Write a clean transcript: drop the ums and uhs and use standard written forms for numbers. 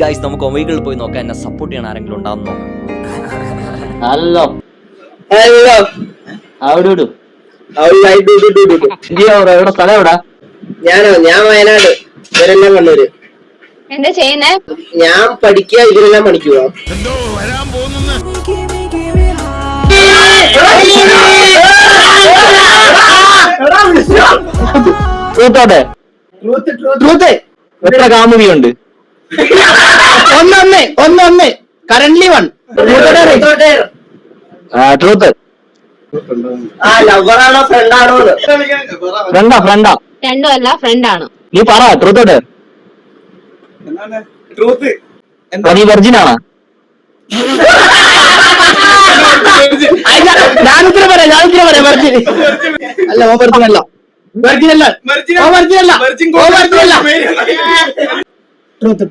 Guys നമുക്ക് ഒമേഗിളിൽ പോയി നോക്കാം, എന്നെ സപ്പോർട്ട് ചെയ്യാൻ ആരെങ്കിലും ഉണ്ടാവും നോക്കാം. ഹലോ ഹലോ അവിടെ വിടൂ. എവിടെ സ്ഥലം എവിടാ? ഞാൻ വയനാട്, ഇവരെല്ലാം കണ്ണൂര്. എന്താ ചെയ്യുന്നേ? ഞാൻ പഠിക്കുക, ഇവരെല്ലാം പണിക്കുക. എത്ര കാമുകിയുണ്ട്? ഒന്ന് കറന്റ്ലി വൺ. ട്രൂത്ത്. ലവറാണോ ഫ്രണ്ടാണോ? ഫ്രണ്ടാ. രണ്ടും അല്ല, ഫ്രണ്ടാണ്. നീ പറ ട്രൂത്തോട്ട്. നീ വെർജിനാണോ? ഞാനിത്ര പറയാം വെർജിൻ അല്ല, ഓ വെർജിനല്ല. ട്രൂത്ത്